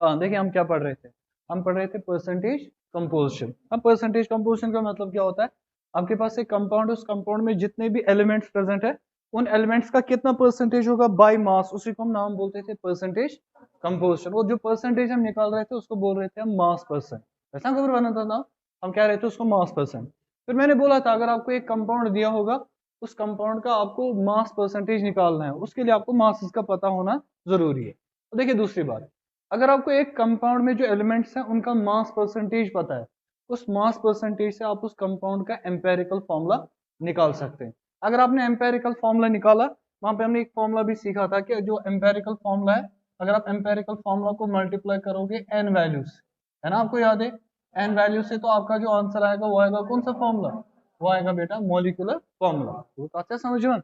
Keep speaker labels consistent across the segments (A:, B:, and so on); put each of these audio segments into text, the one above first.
A: हाँ देखिए, हम क्या पढ़ रहे थे, हम पढ़ रहे थे परसेंटेज कंपोजिशन। अब परसेंटेज कंपोजिशन का मतलब क्या होता है, आपके पास एक कंपाउंड है, उस कंपाउंड में जितने भी एलिमेंट्स प्रेजेंट है उन एलिमेंट्स का कितना परसेंटेज होगा बाय मास, उसी को हम नाम बोलते थे परसेंटेज कंपोजिशन। वो जो परसेंटेज हम निकाल रहे थे उसको बोल रहे थे हम मास परसेंट। ऐसा खबर बनाता था, हम क्या रहे थे उसको मास परसेंट। फिर मैंने बोला था अगर आपको एक कंपाउंड दिया होगा, उस कंपाउंड का आपको मास परसेंटेज निकालना है, उसके लिए आपको मास का पता होना जरूरी है। तो देखिए दूसरी बात, अगर आपको एक कंपाउंड में जो एलिमेंट्स हैं उनका मास परसेंटेज पता है, उस मास परसेंटेज से आप उस कंपाउंड का एम्पेरिकल फॉर्मूला निकाल सकते हैं। अगर आपने एम्पेरिकल फॉर्मूला निकाला, वहां पे हमने एक फॉर्मूला भी सीखा था कि जो एम्पेरिकल फॉर्मूला है, अगर आप एम्पेरिकल फॉर्मूला को मल्टीप्लाई करोगे एन वैल्यूज, है ना, आपको याद है एन वैल्यू से, तो आपका जो आंसर आएगा वो आएगा कौन सा फॉर्मूला, वो आएगा बेटा मॉलिक्यूलर फॉर्मूला। तो अच्छा समझ में,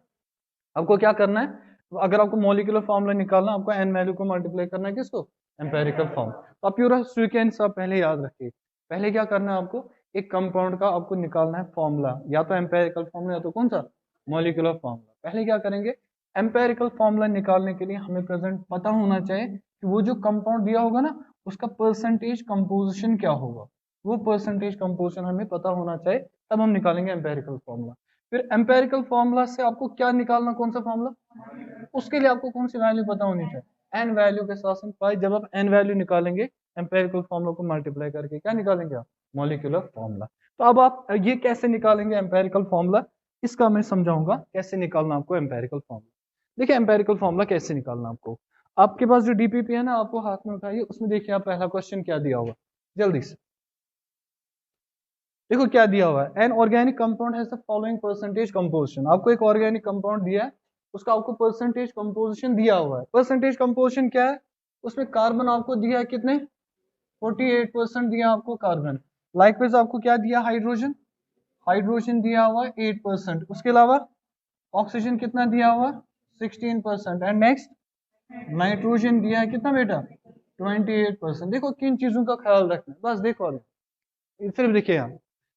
A: आपको क्या करना है, अगर आपको मॉलिक्यूलर फॉर्मूला निकालना, आपको एन वैल्यू को मल्टीप्लाई करना है किसको, एम्पेरिकल फॉर्म। तो आप पूरा सीक्वेंस आप पहले याद रखिए। पहले क्या करना है आपको, एक कंपाउंड का आपको निकालना है फॉर्मूला, या तो एम्पेरिकल फॉर्मूला या तो कौन सा मॉलिक्यूलर फॉर्मूला। पहले क्या करेंगे, एम्पेरिकल फॉर्मूला निकालने के लिए हमें प्रेजेंट पता होना चाहिए कि वो जो कंपाउंड दिया होगा ना उसका परसेंटेज कंपोजिशन क्या होगा, वो परसेंटेज कंपोजिशन हमें पता होना चाहिए, तब हम निकालेंगे एम्पेरिकल फॉर्मूला। फिर एम्पेरिकल फॉर्मूला से आपको क्या निकालना, कौन सा फॉर्मूला, उसके लिए आपको कौन सी वैल्यू पता होनी चाहिए, एन वैल्यू के साथ भाई जब आप एन वैल्यू निकालेंगे एम्पेरिकल फॉर्मूला को मल्टीप्लाई करके क्या निकालेंगे आप, मॉलिक्यूलर फॉर्मूला। तो अब आप ये कैसे निकालेंगे एम्पेरिकल फॉर्मूला, इसका मैं समझाऊंगा कैसे निकालना आपको एम्पेरिकल फॉर्मूला। देखिए एम्पेरिकल फॉर्मूला कैसे निकालना आपको, आपके पास जो डीपीपी है ना, आपको हाथ में उठाइए, उसमें देखिए आप पहला क्वेश्चन क्या दिया होगा, जल्दी से देखो क्या दिया हुआ है, an organic compound has the following percentage composition. आपको एक ऑर्गेनिक कंपाउंड दिया है, उसका आपको परसेंटेज कंपोजिशन दिया हुआ है। परसेंटेज कंपोजिशन क्या है, उसमें कार्बन आपको दिया है कितने, 48% दिया आपको कार्बन। लाइकवाइज आपको क्या दिया, हाइड्रोजन, हाइड्रोजन दिया हुआ है 8%। उसके अलावा ऑक्सीजन कितना दिया हुआ, 16%। एंड नेक्स्ट नाइट्रोजन दिया है कितना बेटा, 28%। देखो किन चीजों का ख्याल रखना है, बस देखो अभी सिर्फ देखिए यहाँ,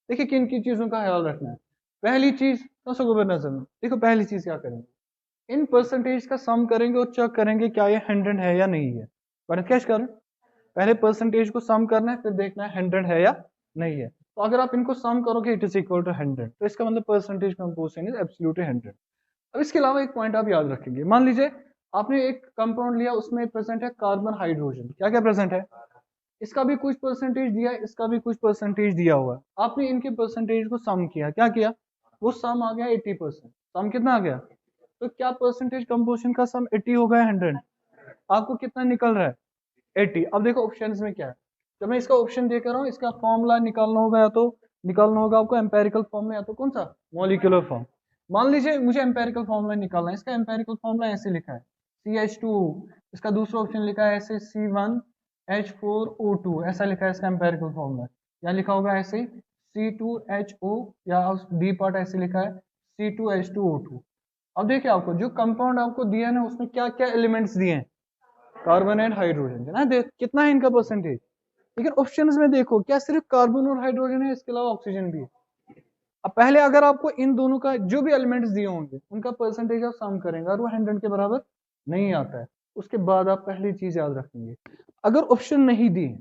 A: देखिए किन किन चीजों का ख्याल रखना है। पहली चीज दसों को नजर में देखो, पहली चीज क्या करेंगे, इन परसेंटेज का सम करेंगे और चेक करेंगे क्या ये 100 है या नहीं है। बट कैश करें, पहले परसेंटेज को सम करना है, फिर देखना है 100 है या नहीं है। तो अगर आप इनको सम करोगे इट इज इक्वल टू 100, तो इसका मतलब परसेंटेज कंपोजिशन इज एब्सोल्युटली 100। अब इसके अलावा एक पॉइंट आप याद रखेंगे, मान लीजिए आपने एक कंपाउंड लिया, उसमें प्रेजेंट है कार्बन हाइड्रोजन, क्या क्या प्रेजेंट है, इसका भी कुछ परसेंटेज दिया है, इसका भी कुछ परसेंटेज दिया हुआ है। आपने इनके परसेंटेज को सम किया, क्या किया, वो सम आ गया 80%। सम कितना आ गया, तो क्या परसेंटेज कंपोजिशन का सम 80 हो गया 100, आपको कितना निकल रहा है 80। अब देखो ऑप्शंस में क्या है, जब मैं इसका ऑप्शन देकर रहा हूँ, इसका फॉर्मूला निकालना होगा, या तो निकालना होगा आपको एम्पेरिकल फॉर्म में, या तो कौन सा मॉलिक्यूलर फॉर्म। मान लीजिए मुझे एम्पेरिकल फॉर्मूला निकालना है, इसका एम्पेरिकल फॉर्मूला ऐसे लिखा है CH2, इसका दूसरा ऑप्शन लिखा है ऐसे C1H4O2, ऐसा लिखा है इसका एम्पेरिकल फॉर्मूला। या लिखा होगा ऐसे C2HO, या डी पार्ट ऐसे लिखा है C2H2O2। अब देखिए आपको जो कंपाउंड आपको दिया है ना, उसमें क्या क्या एलिमेंट्स दिए हैं, कार्बन एंड हाइड्रोजन है ना, देख कितना है इनका परसेंटेज। लेकिन ऑप्शंस में देखो क्या सिर्फ कार्बन और हाइड्रोजन है, इसके अलावा ऑक्सीजन भी है। अब पहले अगर आपको इन दोनों का जो भी एलिमेंट्स दिए होंगे उनका परसेंटेज आप सम करेंगे और वो 100 के बराबर नहीं आता है, उसके बाद आप पहली चीज याद रखेंगे, अगर ऑप्शन नहीं दिए,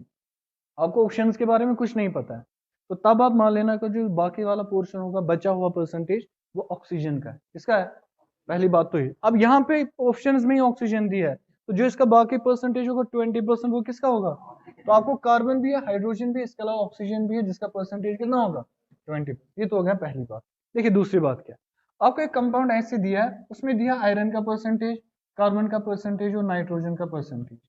A: आपको ऑप्शंस के बारे में कुछ नहीं पता है, तो तब आप मान लेना कि जो बाकी वाला पोर्शन होगा बचा हुआ परसेंटेज, वो ऑक्सीजन का है। किसका है, पहली बात तो ये। अब यहाँ पे ऑप्शंस में ही ऑक्सीजन दिया है, तो जो इसका बाकी परसेंटेज होगा 20%, वो किसका होगा, तो आपको कार्बन भी है, हाइड्रोजन भी है, इसके अलावा ऑक्सीजन भी है, जिसका परसेंटेज कितना होगा 20। ये तो हो गया पहली बात। देखिए दूसरी बात क्या, आपको एक कंपाउंड ऐसे दिया है, उसमें दिया आयरन का परसेंटेज, कार्बन का परसेंटेज और नाइट्रोजन का परसेंटेज,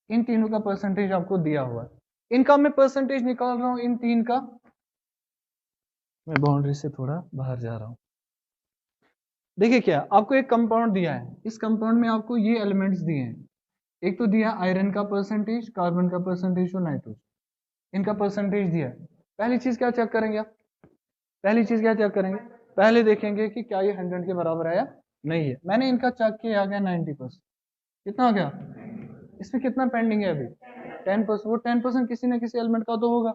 A: इन तीनों का परसेंटेज आपको दिया हुआ है। इनका मैं परसेंटेज निकाल रहा हूं, इन तीन का, मैं बाउंड्री से थोड़ा बाहर जा रहा हूं। देखिए क्या, आपको एक कंपाउंड दिया है, इस कंपाउंड में आपको ये एलिमेंट्स दिए हैं, एक तो दिया आयरन का परसेंटेज, कार्बन का परसेंटेज और नाइट्रोजन, इनका परसेंटेज दिया है। पहली चीज क्या चेक करेंगे आप, पहली चीज क्या चेक करेंगे, पहले देखेंगे कि क्या ये 100 के बराबर है या नहीं है। मैंने इनका चेक किया, आ गया 90%। कितना आ गया, इसमें कितना पेंडिंग है अभी, 10%। वो 10% किसी न किसी एलिमेंट का तो होगा।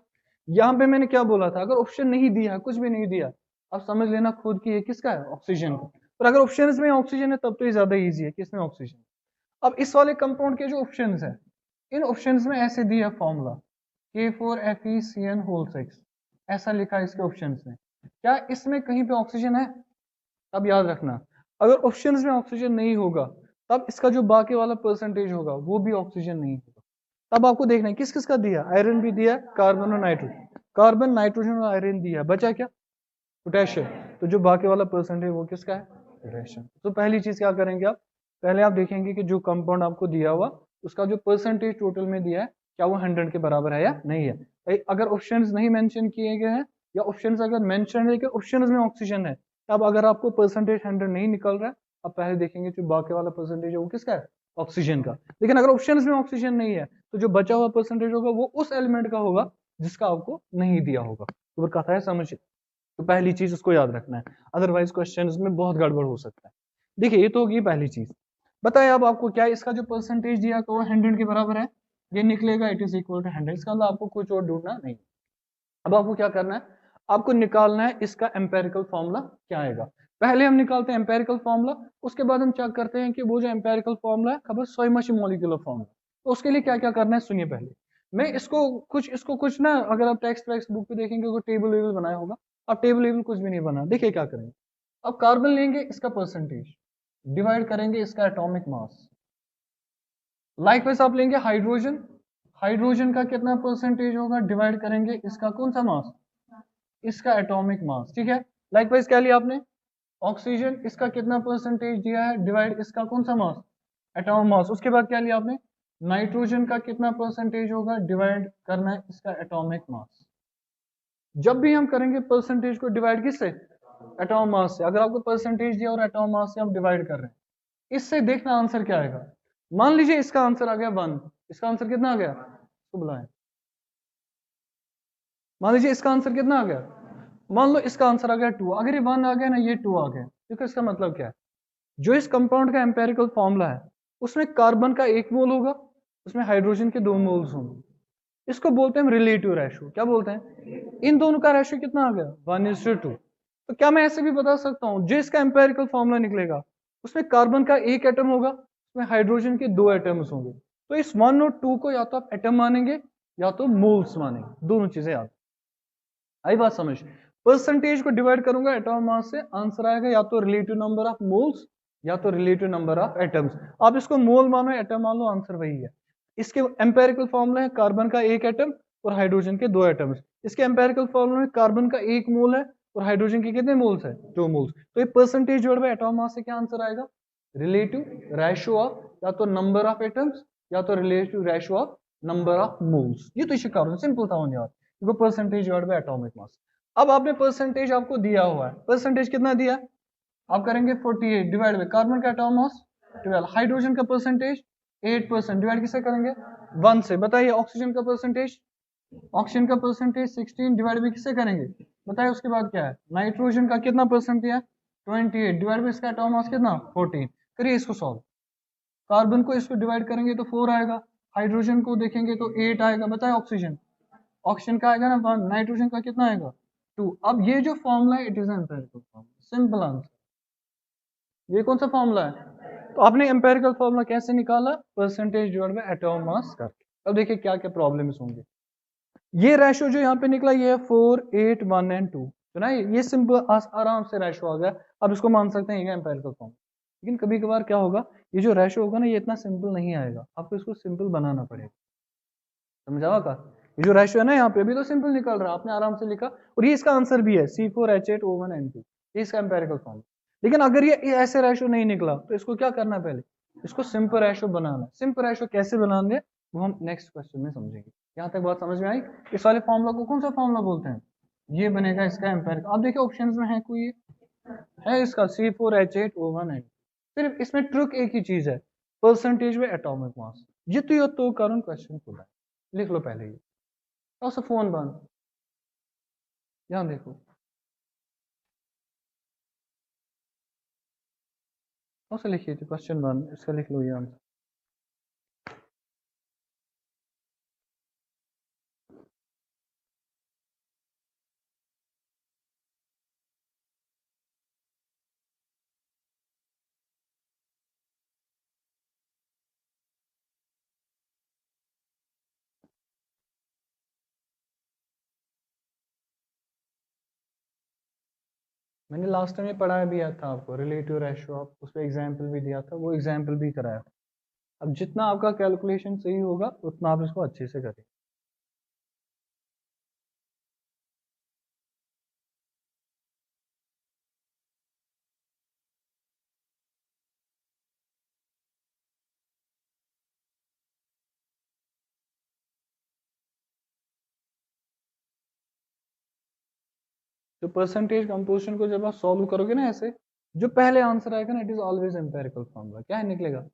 A: यहाँ पे मैंने क्या बोला था, अगर ऑप्शन नहीं दिया, कुछ भी नहीं दिया, अब समझ लेना खुद की ये किसका है, ऑक्सीजन का। पर अगर ऑप्शंस में ऑक्सीजन है तब तो ये ज्यादा इजी है कि इसमें ऑक्सीजन। अब इस वाले कंपाउंड के जो ऑप्शंस है, इन ऑप्शंस में ऐसे दिया फॉर्मूला K4FeCN होल 6, ऐसा लिखा है इसके ऑप्शंस में। क्या इसमें कहीं पे ऑक्सीजन है? अब याद रखना, अगर ऑप्शंस में ऑक्सीजन नहीं होगा तब इसका जो बाकी वाला परसेंटेज होगा वो भी ऑक्सीजन नहीं होगा। तब आपको देखना है किस किस का दिया, आयरन भी दिया, कार्बन और नाइट्रोजन, कार्बन नाइट्रोजन और आयरन दिया, बचा क्या? पोटेशियम। तो जो बाकी वाला परसेंटेज वो किसका है? पोटेशियम। तो पहली चीज क्या करेंगे आप, पहले आप देखेंगे कि जो कंपाउंड आपको दिया हुआ उसका जो परसेंटेज टोटल में दिया है क्या वो 100 के बराबर है या नहीं है। अगर ऑप्शंस नहीं मेंशन किए गए हैं या ऑप्शंस अगर मेंशन है कि ऑप्शंस में ऑक्सीजन है, तब अगर आपको परसेंटेज 100 नहीं निकल रहा है, आप पहले देखेंगे जो बाकी वाला परसेंटेज है वो किसका है? ऑक्सीजन का। लेकिन अगर ऑप्शंस में ऑक्सीजन नहीं है तो जो बचा हुआ परसेंटेज होगा वो उस एलिमेंट का होगा जिसका आपको नहीं दिया होगा। तो कथा है, समझ। तो पहली चीज उसको याद रखना है, अदरवाइज क्वेश्चन में बहुत गड़बड़ हो सकता है। देखिए ये तो होगी पहली चीज। बताए अब आपको क्या इसका जो परसेंटेज दिया तो वो 100 के बराबर है, ये निकलेगा इट इज इक्वल टू 100। इसका मतलब आपको कुछ और ढूंढना नहीं। अब आपको क्या करना है, आपको निकालना है इसका एम्पेरिकल फॉर्मूला क्या आएगा। पहले हम निकालते हैं एम्पेरिकल फॉर्मूला, उसके बाद हम चेक करते हैं कि वो जो एम्पेरिकल फॉर्मूला है खबर सोइमाशी मॉलिक्यूलर फॉर्मूला। तो उसके लिए क्या क्या करना है सुनिए। पहले मैं इसको कुछ ना, अगर आप टेक्स्ट बुक पे देखेंगे वो टेबल वेबल बनाया होगा, अब टेबल वेबल कुछ भी नहीं बना। देखिए क्या करेंगे, अब कार्बन लेंगे इसका परसेंटेज, डिवाइड करेंगे इसका एटॉमिक मास। लाइकवाइज आप लेंगे हाइड्रोजन, हाइड्रोजन का कितना परसेंटेज होगा, डिवाइड करेंगे इसका कौन सा मास, इसका एटॉमिक मास। ठीक है। लाइकवाइज क्या लिया आपने, ऑक्सीजन, इसका कितना परसेंटेज दिया है, डिवाइड इसका कौन सा मास, एटॉमिक मास। उसके बाद क्या लिया आपने, नाइट्रोजन का कितना परसेंटेज होगा, डिवाइड करना है इसका एटॉमिक मास। जब भी हम करेंगे परसेंटेज को डिवाइड किससे, एटॉमिक मास से। अगर आपको परसेंटेज दिया और एटॉमिक मास से आप डिवाइड कर रहे हैं, इससे देखना आंसर क्या आएगा। मान लीजिए इसका आंसर आ गया 1, इसका आंसर कितना आ गया, इसको बुलाएं। मान लीजिए इसका आंसर कितना आ गया, मान लो इसका आंसर आ गया 2। अगर ये 1 आ गया ना, ये 2 आ गया, देखो इसका मतलब क्या है, जो इस कंपाउंड का एम्पेरिकल फॉर्मूला है उसमें कार्बन का 1 मोल होगा, उसमें हाइड्रोजन के 2 मोल्स होंगे। इसको बोलते हैं हम रिलेटिव रेशो। क्या बोलते हैं, इन दोनों का रेशो कितना आ गया, 1:2। तो क्या मैं ऐसे भी बता सकता हूं, जो इसका एम्पेरिकल फॉर्मूला निकलेगा उसमें कार्बन का 1 एटम होगा, उसमें हाइड्रोजन के 2 एटम्स होंगे। तो इस 1 और 2 को या तो आप एटम मानेंगे या तो मोल्स मानेंगे, दोनों चीजें याद। आई बात समझ। परसेंटेज को डिवाइड करूंगा एटॉमिक मास से, आंसर आएगा या तो रिलेटिव नंबर ऑफ मोल्स या तो रिलेटिव नंबर ऑफ एटम्स। आप इसको मोल मानो एटम मान लो, आंसर वही है। इसके एम्पेरिकल फॉर्मूला है कार्बन का 1 एटम और हाइड्रोजन के 2 एटम्स। इसके एम्पेरिकल फॉर्मूला में कार्बन का 1 मोल है और हाइड्रोजन के कितने मोल्स है, 2 मोल्स। तो ये परसेंटेज जोड़ में एटॉमिक मास से क्या आंसर आएगा, रिलेटिव रेशो ऑफ या तो नंबर ऑफ एटम्स या तो relative ratio of number of moles. ये तो शिकार सिंपल था यार, देखो percentage divide by atomic mass. अब आपने परसेंटेज आपको दिया हुआ है, परसेंटेज कितना दिया, आप करेंगे 48 डिवाइड बाय कार्बन का एटॉमिक मास 12, हाइड्रोजन का परसेंटेज 8%, डिवाइड किससे करेंगे 1 से। बताइए ऑक्सीजन का परसेंटेज, ऑक्सीजन का परसेंटेज 16 डिवाइड बाय किससे करेंगे, बताइए। उसके बाद क्या है, नाइट्रोजन का कितना परसेंट है 28 डिवाइड बाय इसका एटॉमिक मास कितना 14। करिए इसको सॉल्व, कार्बन को इसको डिवाइड करेंगे तो 4 आएगा, हाइड्रोजन को देखेंगे तो 8 आएगा, बताए ऑक्सीजन, ऑक्सीजन का आएगा ना 1, नाइट्रोजन का कितना आएगा 2। अब ये जो फॉर्मूला है it is empirical formula, simple answer. ये कौन सा फॉर्मूला है, तो आपने एम्पेरिकल फॉर्मूला कैसे निकाला, percentage divide by atomic mass करके। अब देखिए क्या क्या प्रॉब्लम्स होंगे। ये रेशो जो यहाँ पे निकला ये है 4, 8, 1 एंड 2, तो ना ये सिंपल आराम से रेशो आ गया। अब इसको मान सकते हैं ये एम्पेरिकल फॉर्म। लेकिन कभी कभार क्या होगा, ये जो रेशो होगा ना ये इतना सिंपल नहीं आएगा, आपको इसको सिंपल बनाना पड़ेगा। समझा का, ये जो रेशियो है ना यहाँ पे अभी तो सिंपल निकल रहा है, आपने आराम से लिखा और ये इसका आंसर भी है C4H8O1N2, ये इसका एम्पेरिकल फॉर्म। लेकिन अगर ये ऐसे रेशियो नहीं निकला तो इसको क्या करना है, पहले इसको सिंपल रेशियो बनाना है। सिंपल रेशियो कैसे बनाएंगे वो हम नेक्स्ट क्वेश्चन में समझेंगे। यहाँ तक बात समझ में आई। इस वाले फॉर्मूला को कौन सा फॉर्मूला बोलते हैं, ये बनेगा इसका एम्पेरिकल। आप देखिए ऑप्शन में है कोई है इसका C4H8O1N2। सिर्फ इसमें ट्रिक एक ही चीज है, परसेंटेज में एटॉमिक मास। जितनी तो कारण क्वेश्चन खुला है, लिख लो पहले ही। और से फोन बंद, यहाँ देखो, और से लिखिए क्वेश्चन बंद, इसका लिख लो ये आंसर। मैंने लास्ट टाइम ये पढ़ाया भी था आपको, रिलेटिव रेशियो, आप उस पर एग्जाम्पल भी दिया था, वो एग्जाम्पल भी कराया था। अब जितना आपका कैलकुलेशन सही होगा उतना आप इसको अच्छे से करें। तो परसेंटेज कंपोजिशन को जब आप सॉल्व करोगे ना ऐसे, जो पहले आंसर आएगा ना, it is always empirical formula, क्या है निकलेगा।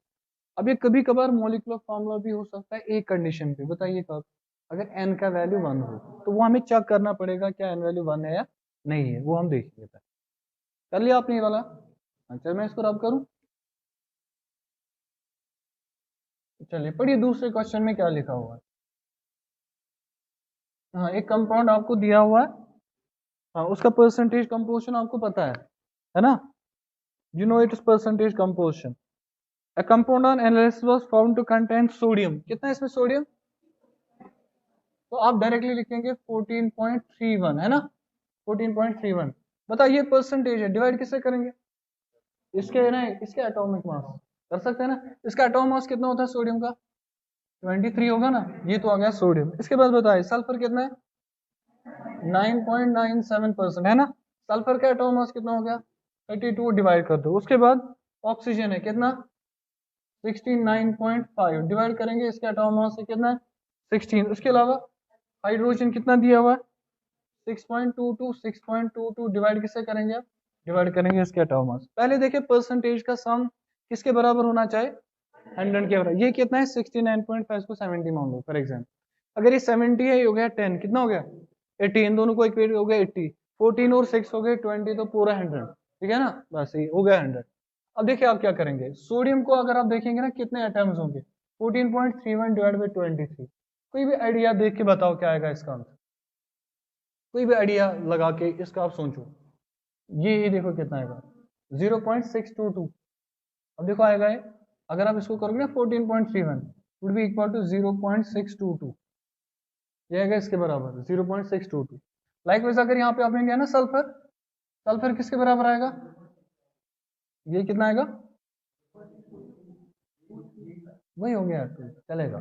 A: अब ये कभी कभार मॉलिक्यूलर फार्मूला भी हो सकता है एक कंडीशन पे, बताइए कब, अगर एन का वैल्यू 1 हो तो वो हमें चेक करना पड़ेगा क्या एन वैल्यू 1 है या नहीं है, वो हम देखेंगे। कर लिया आपने ये वाला। अच्छा मैं इसको रब करूं, चलिए पढ़िए दूसरे क्वेश्चन में क्या लिखा हुआ है। हाँ एक कंपाउंड आपको दिया हुआ है, हाँ उसका परसेंटेज कंपोजिशन आपको पता है ना, you know it is percentage composition. A compound on analysis was found to contain sodium, कितना है इसमें सोडियम, तो आप डायरेक्टली लिखेंगे 14.31 है ना, 14.31। बताइए परसेंटेज है, डिवाइड किससे करेंगे, इसके ना इसके एटॉमिक मास, कर सकते हैं ना, इसका एटॉमिक मास कितना होता है सोडियम का, 23 होगा ना, ये तो आ गया सोडियम। इसके बाद बताइए सल्फर कितना है, 9.97% है ना, सल्फर का एटॉमिक मास कितना हो गया 32, डिवाइड कर दो। उसके बाद ऑक्सीजन है कितना 69.5, डिवाइड करेंगे, इसका एटॉमिक मास है कितना है 16। उसके अलावा हाइड्रोजन कितना दिया हुआ है 6.22, 6.22 डिवाइड किससे करेंगे आप, डिवाइड करेंगे इसके एटॉमिक मास। पहले देखिए परसेंटेज का सम किसके बराबर होना चाहिए, 100 के बराबर। ये कितना है 69.5 को 70 मान लो फॉर एग्जाम्पल, अगर ये 70 है ये हो गया 10, कितना हो गया 80, इन दोनों को इक्वेट हो गया 80, 14 और 6 हो गए 20, तो पूरा 100, ठीक है ना, बस ये हो गया 100। अब देखिए आप क्या करेंगे, सोडियम को अगर आप देखेंगे ना कितने एटम्स होंगे, 14.31 डिवाइड बाई 23। कोई भी आइडिया देख के बताओ क्या आएगा इसका आंसर, कोई भी आइडिया लगा के इसका आप सोचो। ये देखो कितना आएगा 0.622। अब देखो आएगा ये, अगर आप इसको करोगे ना 14.31 वुड बी इक्वल टू 0.622, ये आएगा इसके बराबर 0.622। लाइकवाइज अगर यहाँ पे आपने लिया ना सल्फर, सल्फर किसके बराबर आएगा, ये कितना आएगा, वही हो गया तो चलेगा।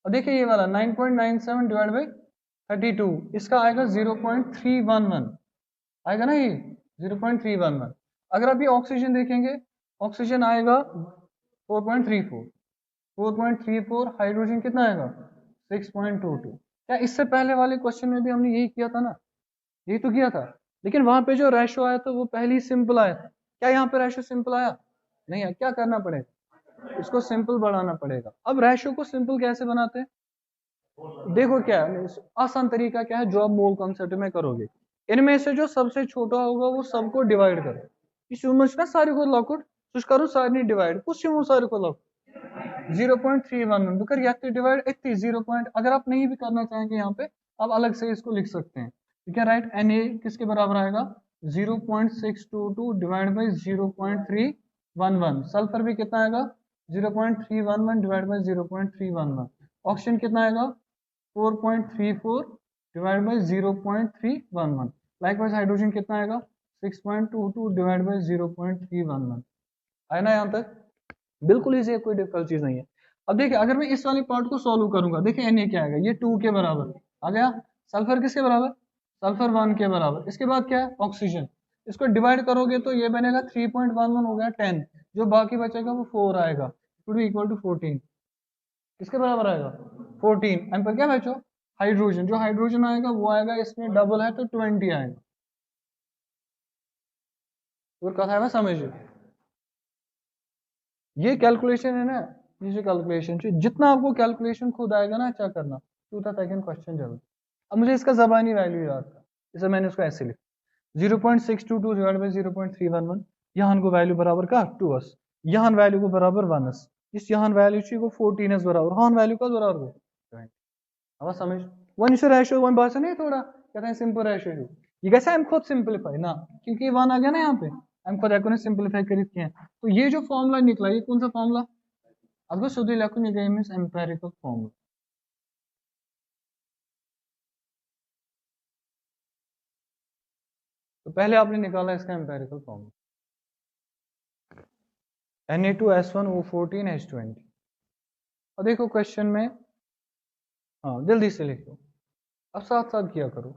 A: अब देखिए ये वाला 9.97 डिवाइड बाई 32, इसका आएगा 0.311, आएगा ना ये 0.311। अगर आप ये ऑक्सीजन देखेंगे, ऑक्सीजन आएगा 4.34, 4.34, हाइड्रोजन कितना आएगा 6.22। क्या इससे पहले वाले क्वेश्चन में भी हमने यही किया था ना, यही तो किया था, लेकिन वहां पे जो रेशो आया था वो पहले ही सिंपल आया था। क्या यहाँ पे रेशो सिंपल आया, नहीं आया, क्या करना पड़ेगा, इसको सिंपल बढ़ाना पड़ेगा। अब रेशो को सिंपल कैसे बनाते हैं, देखो क्या है आसान तरीका क्या है, जो आप मोल कॉन्सेप्ट में करोगे, इनमें से जो सबसे छोटा होगा वो सबको डिवाइड करो, इस ना सारे को लॉकआउट कुछ करो सारे डिवाइड कुछ सारे को लॉक 0.311 तो कर यात्री डिवाइड इतनी 0 पॉइंट, अगर आप नहीं भी करना चाहेंगे यहाँ पे आप अलग से इसको लिख सकते हैं, ठीक है राइट। एन ए किसके बराबर आएगा 0.622 डिवाइड बाई 0.311, सल्फर भी कितना आएगा 0.311 डिवाइड बाई 0.311, ऑक्सीजन कितना आएगा 4.34 डिवाइड बाई 0.311, लाइकवाइज हाइड्रोजन कितना आएगा 6.22 डिवाइड बाई 0.311। आया ना यहाँ तक, बिल्कुल इजी है, कोई डिफिकल्ट चीज नहीं है। अब देखिए अगर मैं इस वाली पार्ट को सॉल्व करूंगा, देखिए एन ए क्या आएगा, ये 2 के बराबर आ गया, सल्फर किसके बराबर, सल्फर 1 के बराबर। इसके बाद क्या है ऑक्सीजन, इसको डिवाइड करोगे तो ये बनेगा 3.11 हो गया 10, जो बाकी बचेगा वो 4 आएगा, टू बी इक्वल टू 14, किसके बराबर आएगा 14। एम पर क्या बचो हाइड्रोजन, जो हाइड्रोजन आएगा वो आएगा, इसमें डबल है तो 20 आएगा, और कथा है मैं समझिए। ये कैलकुलेशन है ना, ये जो कैलकुलेशन जितना आपको कैलकुलेशन खुद आएगा ना अच्छा करना, चौथा सेकंड क्वेश्चन जल्दी। अब मुझे इसका जबानी वैल्यू याद था, इसे मैंने उसको ऐसे लिखा 0.622 डिवाइड बाई 0.311, यहाँ को वैल्यू बराबर का 2s, यहाँ वैल्यू को बराबर 1s, इस यहाँ वैल्यू चाहिए को 14s बराबर, हाँ वैल्यू का बराबर को 20। अब समझ वन इशू रेशियो वन बात नहीं, थोड़ा कहते हैं सिंपल रेशियो, ये कैसे हम खुद सिंपलीफाई ना, क्योंकि वन आ गया ना यहाँ पे, हम खुद को सिंपलीफाई कर हैं। तो ये जो फॉर्मूला निकला ये कौन सा फॉर्मूला, अगर शुद्ध इलाकों में गए मीन्स एम्पेरिकल फॉर्मूला। तो तो पहले आपने निकाला इसका एम्पेरिकल फॉर्मूला Na2S1O14H20। और देखो क्वेश्चन में, हाँ जल्दी से लिखो, अब साथ साथ किया करो।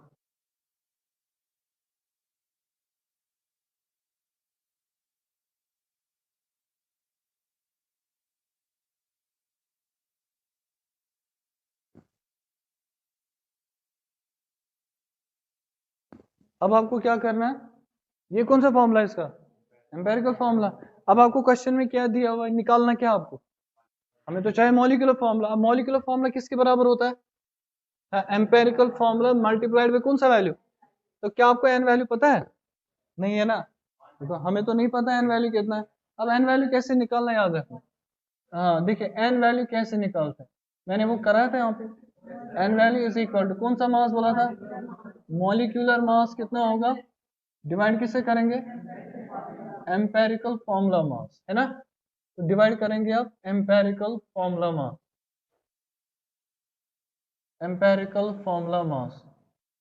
A: अब आपको क्या करना है, ये कौन सा फॉर्मूला है इसका, एम्पेरिकल फॉर्मूला। अब आपको क्वेश्चन में क्या दिया हुआ है, निकालना क्या आपको, हमें तो चाहे मॉलिक्यूलर फॉर्मूला। अब मॉलिक्यूलर फॉर्मूला किसके बराबर होता है, एम्पेरिकल फॉर्मूला मल्टीप्लाइड बाय कौन सा वैल्यू। तो क्या आपको एन वैल्यू पता है, नहीं है ना, तो हमें तो नहीं पता एन वैल्यू कितना है। अब एन वैल्यू कैसे निकालना याद रखना। हाँ देखिए एन वैल्यू कैसे निकालते हैं, मैंने वो कराया था यहाँ पे। N value is equal to कौन सा मास बोला था, मॉलिक्यूलर मास कितना होगा, डिवाइड किससे करेंगे, एम्पेरिकल फॉर्मूला मास है ना। तो डिवाइड करेंगे आप empirical formula mass, empirical formula mass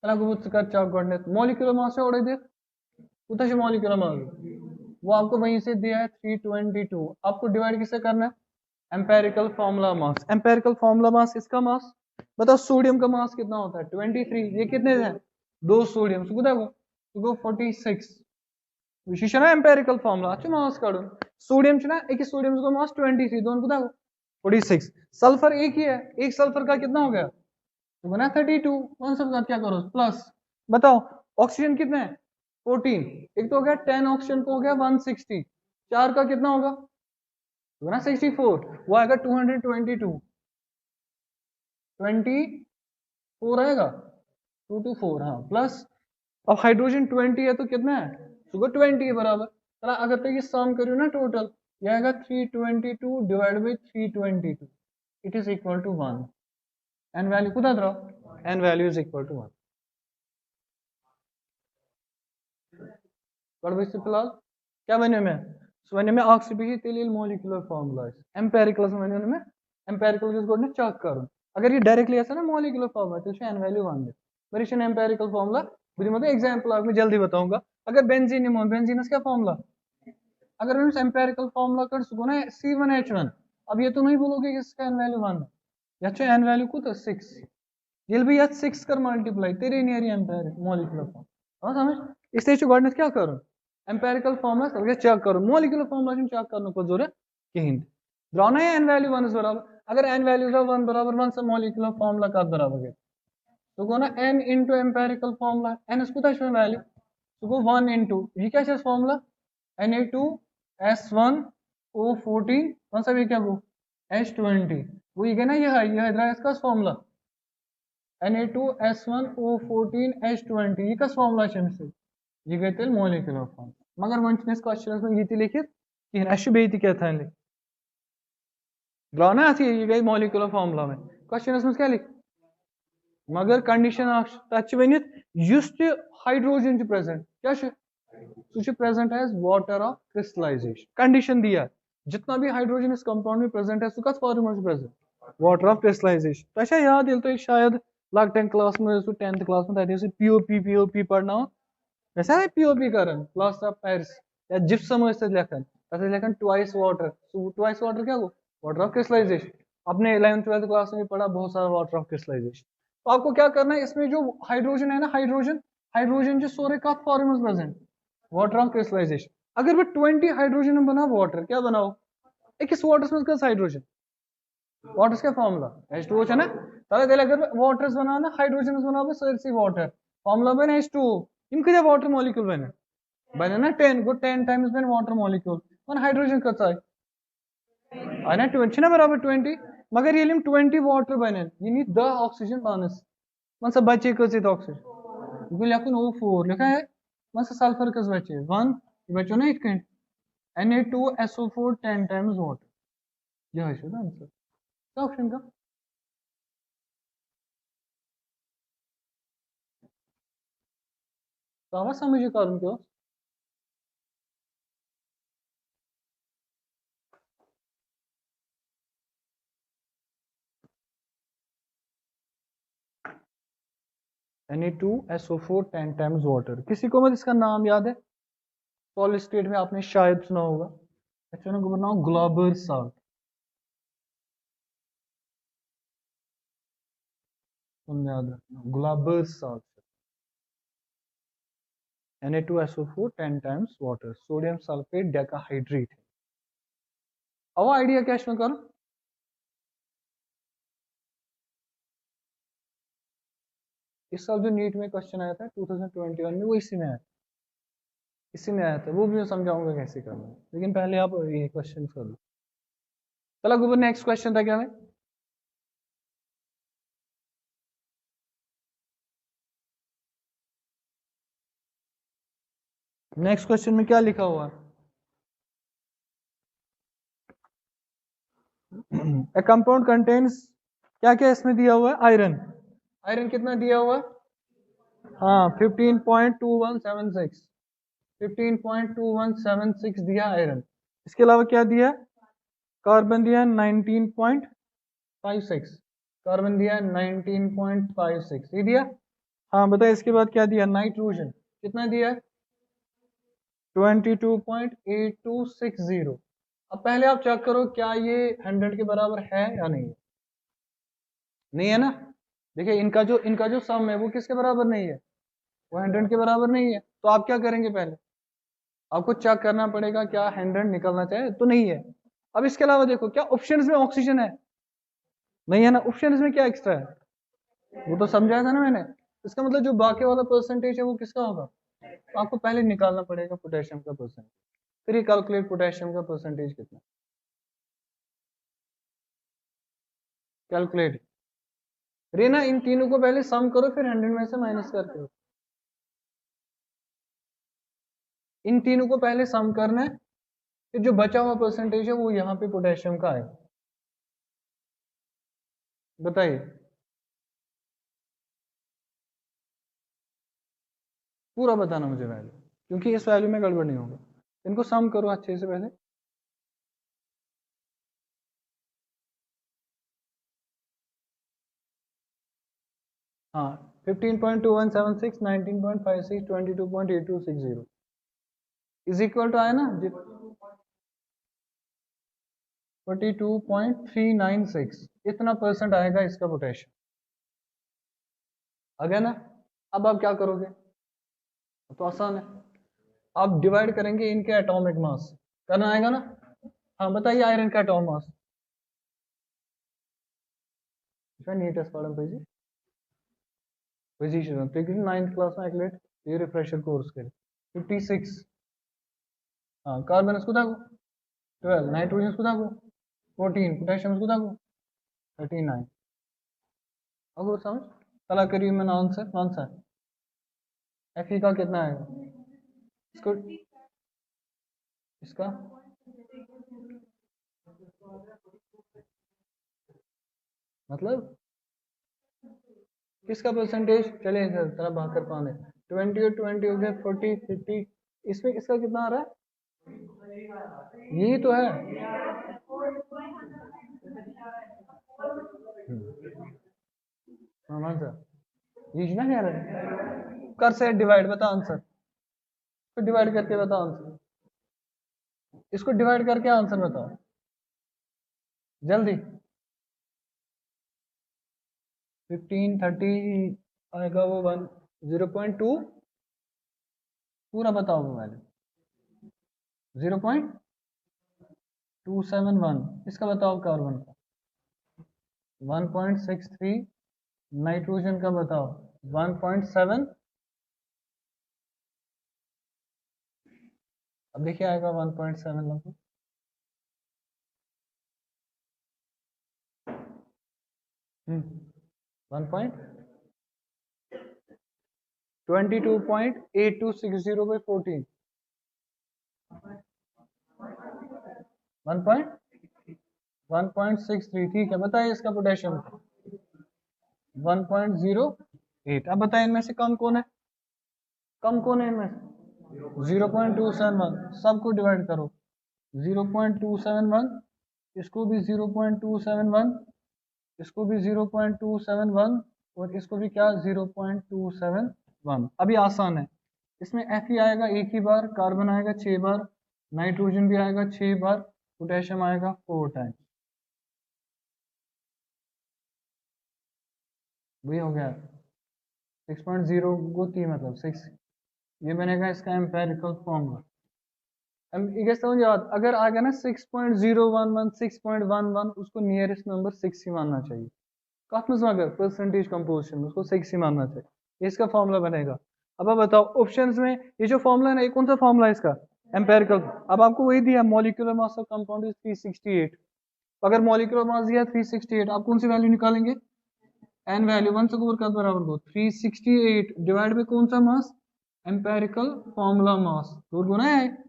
A: चला गुबुत कर चाक गणित मॉलिक्यूलर मास है ओडे दे कुछ मॉलिक्यूलर मास वो आपको वहीं से दिया है 322। आपको डिवाइड किससे करना है, empirical formula mass. Empirical formula mass इसका मास बताओ, सोडियम का मास कितना होता है 23, ये कितने हैं, दो सोडियम सुगो 46 विशेष ना एम्पेरिकल फॉर्मूला अच्छा मास काढून सोडियम ना एक ही सोडियम का मास 23 दोन कुदा 46। सल्फर एक ही है, एक सल्फर का कितना हो गया तो बना 32। कौन सा क्या करो प्लस, बताओ ऑक्सीजन कितने हैं 14, एक तो हो गया 10 ऑक्सीजन को हो गया 160, चार का कितना होगा तो बना 64, वो आएगा 222 24 आएगा 224 हाँ प्लस। अब हाइड्रोजन 20 है तो कितना है सुगर 20 है बराबर। चला अगर तो ये सम करियो ना टोटल, ये आएगा 322 divide by 322 it is equal to 1। N value खुदा दो, n value is equal to 1। फिलहाल क्या बने में स्वने में ऑक्सीबी तेलियल मॉलिक्यूलर फार्मूला एम्पेरिकल स्वने में एम्पेरिकल किस गोड ने चेक करो। अगर ये डायरेक्टली ऐसा ना मॉलिक्यूलर फार्मूला तो एन वैल्यू 1 है मेरे एम्पेरिकल फार्मूला बुरी मतलब एग्जांपल आपको जल्दी बताऊंगा। अगर बेंजीन बेंजीनस क्या फार्मूला, अगर हम एम्पेरिकल फार्मूला कर सको ना C1H1, अब ये तो नहीं बोलोगे कि इसका एन वैल्यू 1 है या एन वैल्यू को तो 6 ये भी या 6 कर मल्टीप्लाई तेरे नियर एम्पेरिक मॉलिक्यूलर फार्मूला हाँ समझ इसलिए गोडनेस क्या करो एम्पेरिकल फार्मूला सगळे चेक करो मॉलिक्यूलर फार्मूला चेक करने को जरूरत कहीं द्रावना है एन वैल्यू 1 बराबर। अगर एन वैल्यू 1 बराबर 1 से मॉलिक्यूलर फार्मूला का बराबर है तो को ना n into empirical formula n इसको तो वैल्यू तो को 1 इंटू ये क्या है फार्मूला Na2S1O14 कौन सा भी क्या वो H20 वो ये ना ये है इधर इसका फॉर्मूला Na2S1O14H20 ये का फॉर्मूला है ये गए थे मॉलिक्यूलर फॉर्म मगर वंचनेस क्वेश्चन में ये लिखित कि अश बेति क्या था लिख द्राव ना थी ये गई मॉलिक्यूलर फॉर्मूला में क्वेश्चन में क्या लिख मगर कंडीशन तथ वनित युस हाइड्रोजन प्रेजेंट क्या सह present as water of crystallisation condition दिया जितना भी हाइड्रोजन इस कंपाउंड में प्रेजेंट है सह कत फॉर्म में प्रेजेंट वाटर ऑफ क्रिस्टलाइजेशन तुम याद ये शायद लकटें क्लास में 10th क्लास में तक पीओपी पढ़ना वैसा है पीओपी कर क्लास ऑफ पेरिस या जिप्सम लेखन तथा लेखन ट्वाइस वाटर क्या हो वाटर ऑफ क्रिस्टलाइजेशन। अपने 11th 12th क्लास में भी पढ़ा बहुत सारा वाटर ऑफ क्रिस्टलाइजेशन। तो आपको क्या करना है इसमें जो हाइड्रोजन है ना हाइड्रोजन जो सोरे का फॉर्म में प्रेजेंट वाटर ऑफ क्रिस्टलाइजेशन। अगर वो 20 हाइड्रोजन में बना वाटर क्या बनाओ एक इस वाटर में हाइड्रोजन वाटर का फॉर्मूला H2O है ना तब अगर वाटर बना ना हाइड्रोजन बना सरसी वाटर फॉर्मूला बने H2O इनके वाटर मॉलिक्यूल बने बने ना 10 गो 10 टाइम्स बने वाटर मॉलिक्यूल और हाइड्रोजन कचा है ना 20 ना बराबर 20 मगर ये 20 वाटर बने ये 10 ऑक्सीजन पानस मन सा बचे कस ऑक्सीजन ये लिखुन O4 लिखा है मन सा सल्फर कस बचे 1 बचो ना इत Na2SO4 10 टाइम्स वाटर यह है आंसर ऑप्शन का। तो आवाज समझिए कारण क्यों Na2SO4 10 टाइम्स वाटर। किसी को मतलब इसका नाम याद है? सॉलिड स्टेट में आपने शायद सुना होगा, एक्चुअली को बनाओ ग्लोबल साल्ट, तुम याद रखना global salt. Na2SO4 10 times water, sodium sulphate decahydrate. अब आइडिया कैश में करो। इस साल जो नीट में क्वेश्चन आया था 2021 में, वो इसी में आया, इसी में आया था, वो भी मैं समझाऊंगा कैसे करना है, लेकिन पहले आप ये क्वेश्चन कर लो। चलो ऊपर नेक्स्ट क्वेश्चन था क्या है? नेक्स्ट क्वेश्चन में क्या लिखा हुआ है? A compound contains, क्या क्या इसमें दिया हुआ है? आयरन। आयरन कितना दिया हुआ है? हाँ 15.2176, 15.2176 दिया आयरन। इसके अलावा क्या दिया? कार्बन दिया 19.56, कार्बन दिया 19.56, ये दिया। हाँ बताइए इसके बाद क्या दिया? नाइट्रोजन कितना दिया? 22.8260। अब पहले आप चेक करो क्या ये 100 के बराबर है या नहीं है। नहीं है ना? देखिए इनका जो सम है वो किसके बराबर नहीं है? वो 100 के बराबर नहीं है। तो आप क्या करेंगे? पहले आपको चेक करना पड़ेगा क्या 100 निकलना चाहिए, तो नहीं है। अब इसके अलावा देखो क्या ऑप्शंस में ऑक्सीजन है? नहीं है ना। ऑप्शंस में क्या एक्स्ट्रा है? वो तो समझाया था ना मैंने। इसका मतलब जो बाकी वाला परसेंटेज है वो किसका होगा? तो आपको पहले निकालना पड़ेगा पोटेशियम का परसेंटेज, फिर कैलकुलेट पोटेशियम का परसेंटेज कितना, कैलकुलेट। रे ना इन तीनों को पहले सम करो, फिर 100 में से माइनस करके हो। इन तीनों को पहले सम करना है, फिर जो बचा हुआ परसेंटेज है वो यहाँ पे पोटेशियम का है। बताइए। पूरा बताना मुझे वैल्यू, क्योंकि इस वैल्यू में गड़बड़ नहीं होगा। इनको सम करो अच्छे से पहले। हाँ 15.2176, 19.56, 22.8260 इज इक्वल टू आया ना 42.396, इतना परसेंट आएगा इसका पोटेशियम। आ गया ना? अब आप क्या करोगे? तो आसान है, आप डिवाइड करेंगे इनके एटॉमिक मास, करना आएगा ना? हाँ बताइए आयरन का एटॉमिक मास। नीटेस्ट पॉइंट भाई जी, पोजीशन लेकिन 9th क्लास में एक्लेट ये रिफ्रेशर कोर्स के 56। हाँ कार्बन इसको दागो 12, नाइट्रोजन इसको दागो 14, पोटेशियम इसको दागो 39। अब समझ चला करिए मैंने आंसर कौन सा है? Fe का कितना आएगा इसको, इसका मतलब किसका परसेंटेज? चलिए तरह बात कर पाने 20 और 20 हो गए 40 50, इसमें इसका कितना आ रहा है? यही तो है। हाँ सर ये ना कह रहे कर से डिवाइड, बता आंसर, इसको डिवाइड करके बता आंसर, इसको डिवाइड करके आंसर बताओ जल्दी। 15 30 आएगा वो 1 0.2, पूरा बताओ वो वैल्यू 0.271, इसका बताओ कार्बन का 1.63, नाइट्रोजन का बताओ 1.7, अब देखिए आएगा 1.7 लगभग। One point 22.8260 by 14, 1.63। ठीक है बताइए इसका पोटेशियम 1.08। अब बताइए इनमें से कम कौन है? कम कौन है इनमें से? 0.271, सबको डिवाइड करो 0.271, इसको भी 0.271, इसको भी 0.271, और इसको भी क्या 0.271। अभी आसान है, इसमें Fe आएगा एक ही बार, कार्बन आएगा 6 बार, नाइट्रोजन भी आएगा 6 बार, पोटेशियम आएगा 4 टाइम्स। वही हो गया 6.0 को 3 मतलब 6, ये बनेगा इसका एम्पेरिकल फॉर्मूला। ये समझ याद, अगर आ गया ना 6.011 6.11 उसको नियरेस्ट नंबर 6 ही मानना चाहिए। कत मज मगर परसेंटेज कंपोजिशन उसको 6 ही मानना चाहिए, ये इसका फॉर्मूला बनेगा। अब आप बताओ ऑप्शंस में ये जो फॉर्मूला है ना, ये कौन सा फॉर्मूला है इसका, एम्पेरिकल। अब आपको वही दिया molecular mass of compound is 368। अगर मॉलिक्यूलर मास दिया 368, आप कौन सी वैल्यू निकालेंगे, एन वैल्यू 1 से ओवर का बराबर को 368 डिवाइड बाय कौन सा मास, एम्पेरिकल फॉर्मूला मास, दूर गुना है।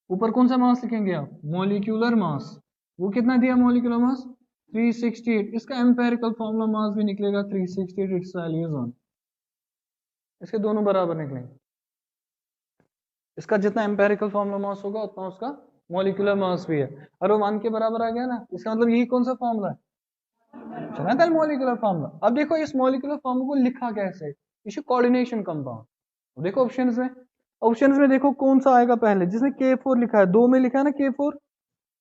A: ऊपर कौन सा मास लिखेंगे आप, मॉलिक्यूलर मास, वो कितना दिया मॉलिक्यूलर मास 368, इसका एम्पेरिकल फॉर्मूला मास भी निकलेगा 368, इट्स वैल्यू इज 1। इसके दोनों बराबर निकलेंगे, इसका जितना एम्पेरिकल फॉर्मूला मास होगा उतना उसका मॉलिक्यूलर मास भी है। और वो 1 के बराबर आ गया ना, इसका मतलब यही कौन सा फॉर्मूला है, चला था मॉलिक्यूलर फॉर्मूला। अब देखो इस मॉलिक्यूलर फॉर्मूला को लिखा कैसे, इसे कोऑर्डिनेशन कंपाउंड। देखो ऑप्शंस में, ऑप्शंस में देखो कौन सा आएगा पहले, जिसने K4 लिखा है, 2 में लिखा है ना K4।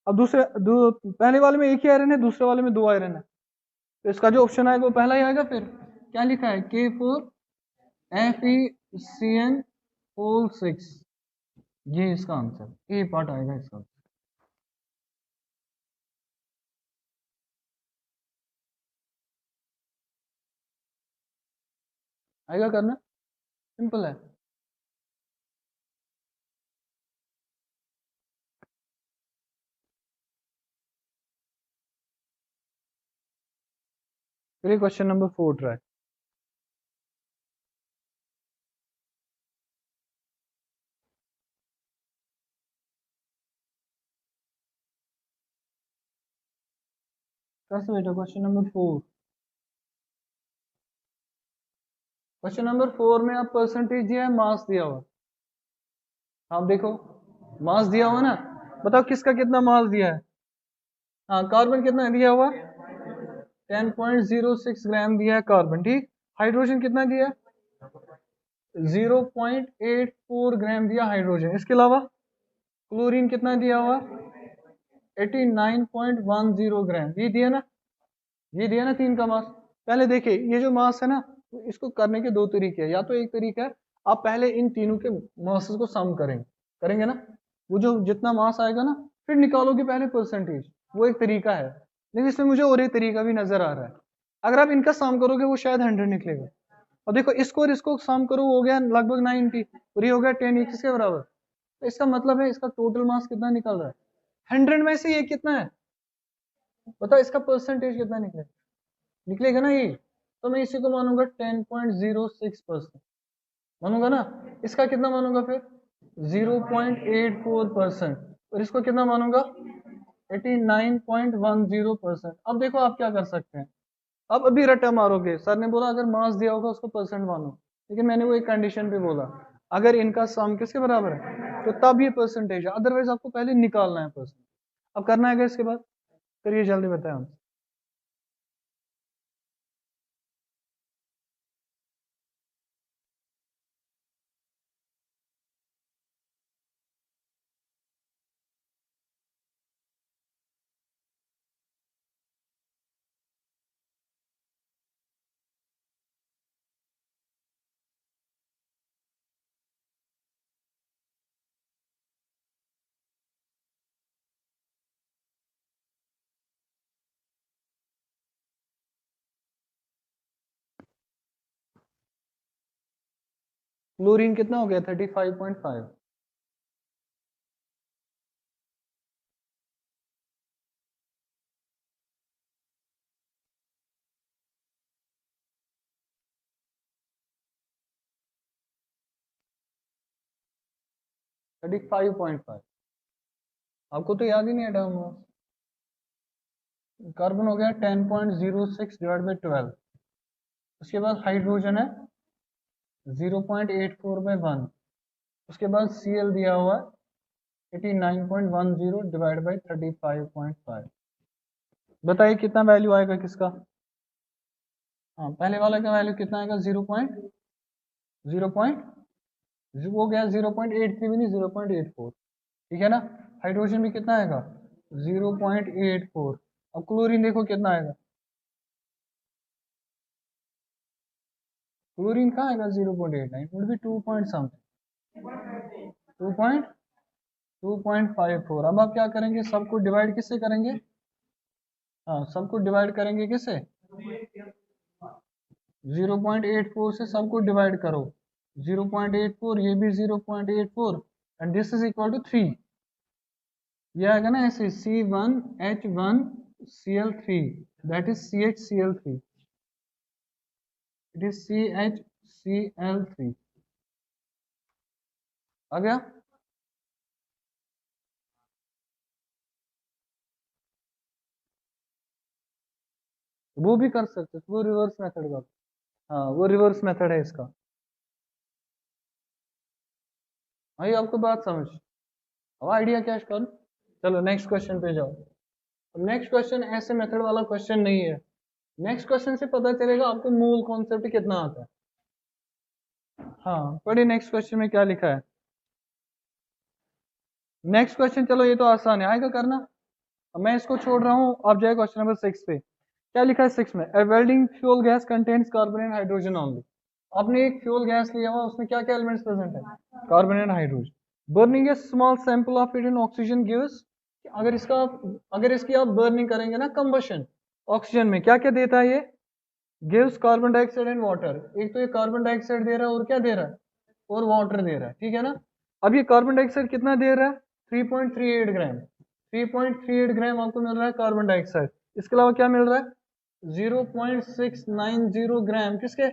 A: अब पहले वाले में एक ही आयरन है, दूसरे वाले में 2 आयरन है, तो इसका जो ऑप्शन आएगा वो पहला ही आएगा। फिर क्या लिखा है K4FeCN6, ये इसका आंसर, ए पार्ट आएगा इसका। आएगा करना, सिंपल है। फिर क्वेश्चन नंबर 4 ट्राई। कैसे बेटा, क्वेश्चन नंबर 4, क्वेश्चन नंबर 4 में आप परसेंटेज दिया है, मास दिया हुआ। आप देखो मास दिया हुआ ना, बताओ किसका कितना मास दिया है। हाँ कार्बन कितना दिया हुआ, 10.06 ग्राम दिया है कार्बन, ठीक। हाइड्रोजन कितना दिया, 0.84 ग्राम दिया हाइड्रोजन। इसके अलावा क्लोरीन कितना दिया हुआ, 89.10 ग्राम, ये दिया ना, ये दिया ना 3 का मास। पहले देखिए ये जो मास है ना, इसको करने के 2 तरीके हैं। या तो एक तरीका है आप पहले इन तीनों के मासेस को सम करेंगे ना, वो जो जितना मास आएगा ना, फिर निकालोगे पहले परसेंटेज, वो एक तरीका है। लेकिन इसमें मुझे और एक तरीका भी नजर आ रहा है, अगर आप इनका सम करोगे वो शायद 100 निकलेगा। और देखो इसको और इसको सम करो, हो गया लगभग 90, और ये हो गया 10, ये किसके बराबर। तो इसका मतलब है इसका टोटल मास कितना निकल रहा है, 100 में से ये कितना है, बताओ इसका परसेंटेज कितना निकलेगा, निकलेगा ना ये। तो मैं इसी को मानूंगा 10.06%, मानूंगा ना। इसका कितना मानूंगा फिर 0.84%, और इसको कितना मानूंगा 89.10%। अब देखो आप क्या कर सकते हैं, अब अभी रट्टा मारोगे, सर ने बोला अगर मास दिया होगा उसको परसेंट मानो, लेकिन मैंने वो एक कंडीशन पे बोला, अगर इनका सम किसके बराबर है तो तब ये परसेंटेज है, अदरवाइज आपको पहले निकालना है परसेंट। अब करना है क्या इसके बाद, करिए जल्दी बताएं हम। क्लोरीन कितना हो गया 35.5, थर्टी 5.5। आपको तो याद ही नहीं हटा होगा। कार्बन हो गया 10.06 डिवाइड बाई 12, उसके बाद हाइड्रोजन है 0.84 बाई 1, उसके बाद Cl दिया हुआ है 89.10 डिवाइड बाई 35.5। बताइए कितना वैल्यू आएगा किसका, हाँ, पहले वाला का वैल्यू कितना आएगा? 0.0 वो गया 0.83 भी नहीं, 0.84। ठीक है ना। हाइड्रोजन भी कितना आएगा? 0.84। अब क्लोरीन देखो कितना आएगा? क्लोरीन कहाँ आएगा? 0.89, वुड बी 2 पॉइंट समथिंग, 2.54। अब आप क्या करेंगे? सबको डिवाइड किससे करेंगे? हाँ, सबको डिवाइड करेंगे किससे? 0.84 से सबको डिवाइड करो। 0.84, ये भी 0.84, and this is equal to 3। ये आएगा ना ऐसे, C1H1Cl3, that is CHCl3, it is CHCl3। आ गया? वो भी कर सकते, वो रिवर्स मेथड का। हाँ, वो रिवर्स मेथड है इसका। आई आपको बात समझ? अब आइडिया कैश कर। चलो नेक्स्ट क्वेश्चन पे जाओ। अब नेक्स्ट क्वेश्चन ऐसे मेथड वाला क्वेश्चन नहीं है। नेक्स्ट क्वेश्चन से पता चलेगा आपको मूल कॉन्सेप्ट कितना आता है। हाँ, पढ़िए नेक्स्ट क्वेश्चन में क्या लिखा है। नेक्स्ट क्वेश्चन, चलो ये तो आसान है, आएगा करना। अब मैं इसको छोड़ रहा हूँ, आप जाए क्वेश्चन नंबर 6 पे। क्या लिखा है 6 में? A welding fuel gas contains carbon and hydrogen only. आपने एक फ्यूल गैस लिया हुआ, उसमें क्या क्या एलिमेंट्स प्रेजेंट है? Carbon and hydrogen. Burning a small sample of it in oxygen gives, अगर इसकी आप बर्निंग करेंगे ना, कंबशन, ऑक्सीजन में क्या क्या देता है ये? Gives carbon dioxide and water. एक तो ये कार्बन डाइऑक्साइड दे रहा है, और क्या दे रहा है? और वाटर दे रहा है। ठीक है ना। अब ये कार्बन डाइऑक्साइड कितना दे रहा है? 3.38 ग्राम। 3.38 ग्राम आपको मिल रहा है कार्बन डाइऑक्साइड। इसके अलावा क्या मिल रहा है? 0.690 ग्राम किसके?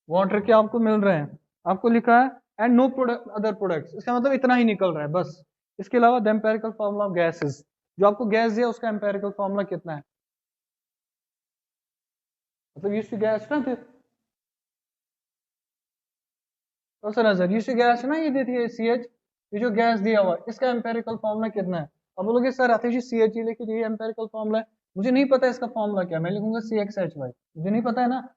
A: वाटर के आपको मिल रहे हैं। आपको लिखा है and no product other products, इसका मतलब इतना ही निकल रहा है बस। इसके अलावा the empirical formula of gases, जो आपको गैस दिया उसका एम्पेरिकल फॉर्मूला कितना है? मतलब ये गैस ना फिर तो सर नजर ये गैस है ना, ये देती है CH। ये जो गैस दिया हुआ है इसका एम्पेरिकल फॉर्मूला कितना है? अब बोलोगे सर आतिश जी CH ही लेके ये एम्पेरिकल फॉर्मूला है। मुझे नहीं पता इसका फॉर्मूला क्या है, मैं लिखूंगा CXHY। मुझे नहीं पता है ना,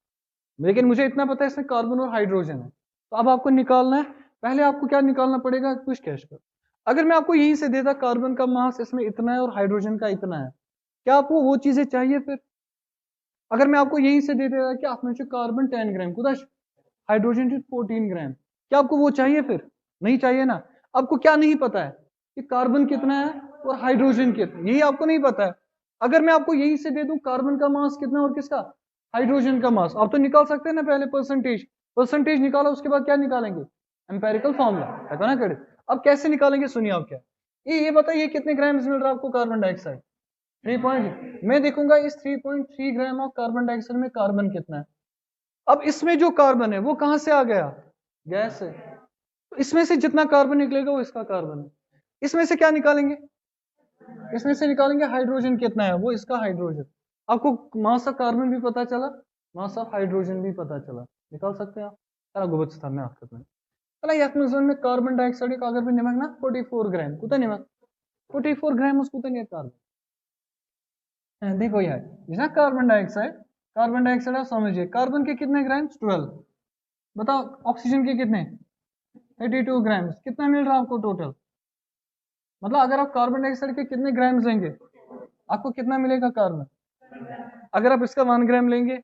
A: लेकिन मुझे इतना पता है इसमें कार्बन और हाइड्रोजन है। तो अब आपको निकालना है, पहले आपको क्या निकालना पड़ेगा? कुछ कैश कर। अगर मैं आपको यहीं से देता कार्बन का मास इसमें इतना है और हाइड्रोजन का इतना है, क्या आपको वो चीजें चाहिए फिर? अगर मैं आपको यहीं से दे देता कि आप में से कार्बन 10 ग्राम कुछ, हाइड्रोजन 14 ग्राम, क्या आपको वो चाहिए फिर? नहीं चाहिए ना। आपको क्या नहीं पता है? कि कार्बन कितना है और हाइड्रोजन कितना, यही आपको नहीं पता है। अगर मैं आपको यहीं से दे दूं कार्बन का मास कितना और किसका? हाइड्रोजन का मास, आप तो निकाल सकते हैं ना पहले परसेंटेज। परसेंटेज निकाला, उसके बाद क्या निकालेंगे? एम्पेरिकल फॉर्मूला है ना करें। अब कैसे निकालेंगे सुनिए आप क्या। ये बताइए कितने ग्राम मिल रहा है आपको कार्बन डाइऑक्साइड? 3 मैं देखूंगा इस 3.3 ग्राम ऑफ कार्बन डाइऑक्साइड में कार्बन कितना है। अब इसमें जो कार्बन है वो कहां से आ गया? गैस से। तो इसमें से जितना कार्बन निकलेगा वो इसका कार्बन है। इसमें से क्या निकालेंगे? इसमें से निकालेंगे हाइड्रोजन कितना है, वो इसका हाइड्रोजन। आपको मास ऑफ कार्बन भी पता चला, मास ऑफ हाइड्रोजन भी पता चला, निकाल सकते हैं आप। चला गुबत स्थान में आखिर में चला यात्मजन में कार्बन डाइऑक्साइड का अगर भी निमक ना 44 ग्राम कुता निमक 44 ग्राम उसको तो नहीं कार्बन। देखो यार, ये ना कार्बन डाइऑक्साइड आप समझिए, कार्बन के कितने ग्राम? 12। बताओ ऑक्सीजन के कितने? 32 ग्राम। कितना मिल रहा है आपको टोटल? मतलब अगर आप कार्बन डाइऑक्साइड के कितने ग्राम लेंगे आपको कितना मिलेगा कार्बन? अगर आप इसका 1 ग्राम लेंगे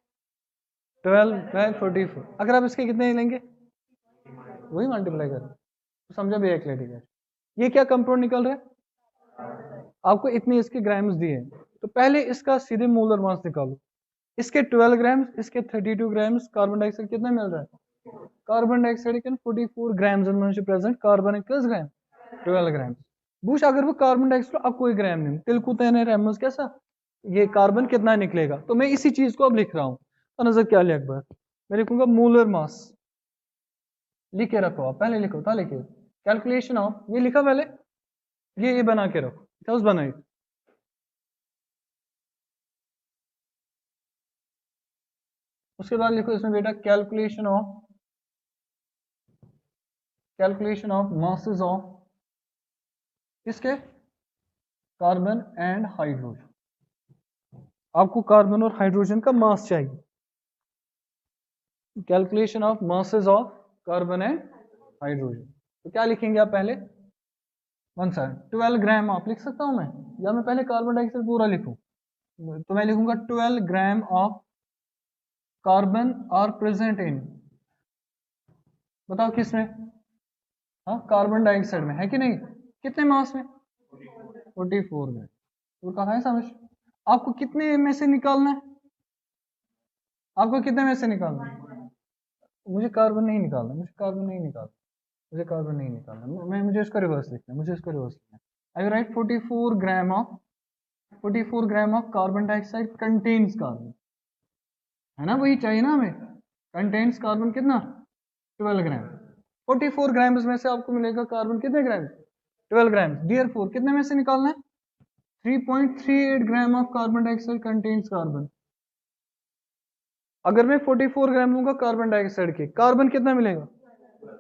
A: 12 बाय 44, अगर आप इसके कितने लेंगे वही मल्टीप्लाई करें तो समझा भैया क्लियर है। ये क्या कंपाउंड निकल रहा है? आपको इतने इसके ग्राम्स दिए हैं, तो पहले इसका सीधे मोलर मास निकालो। इसके 12 ग्राम्स, इसके 32 ग्राम्स, कार्बन डाइऑक्साइड कितना मिल रहा है? कार्बन डाइऑक्साइड कैन 44 ग्राम्स इनमें प्रेजेंट, कार्बन किस ग्राम? 12 ग्राम्स। बूश अगर वो कार्बन डाइऑक्साइड अब कोई ग्राम नहीं तिलकुतने रेमस कैसा, ये कार्बन कितना निकलेगा? तो मैं इसी चीज को अब लिख रहा हूँ। तो नजर क्या लिया अकबर, मैं लिखूंगा मोलर मास। लिख के रखो आप, पहले लिखो था लिखे कैलकुलेशन ऑफ, ये लिखा पहले, ये बना के रखो, क्या उस बनाई। उसके बाद लिखो इसमें बेटा कैलकुलेशन ऑफ मासेस ऑफ किसके? Carbon and hydrogen. आपको कार्बन और हाइड्रोजन का मास चाहिए। Calculation of masses of carbon and hydrogen. तो क्या लिखेंगे आप पहले? वन सर 12 ग्राम आप लिख सकता हूं मैं, या मैं पहले कार्बन डाइऑक्साइड पूरा लिखूं? तो मैं लिखूंगा 12 gram of carbon are present in, बताओ किसमें? हाँ कार्बन डाइऑक्साइड में, है कि नहीं? कितने मास में? 44 में। तो कहा है समझ? आपको कितने में से निकालना है? आपको कितने में से निकालना है? मुझे कार्बन नहीं निकालना, मुझे कार्बन नहीं निकालना, मुझे कार्बन नहीं निकालना, मैं मुझे इसका रिवर्स लिखना है, मुझे इसका रिवर्स लिखना है। I write 44 gram of 44 gram of carbon dioxide contains carbon, है ना? वही चाहिए ना हमें, कंटेन्स कार्बन कितना? 12 ग्राम। 44 ग्राम में से आपको मिलेगा कार्बन कितने ग्राम? 12 ग्राम। डियर फोर कितने में से निकालना है? 3.38 ग्राम of carbon dioxide contains carbon. अगर मैं 44 ग्राम लूंगा कार्बन डाइऑक्साइड के, कार्बन कितना मिलेगा?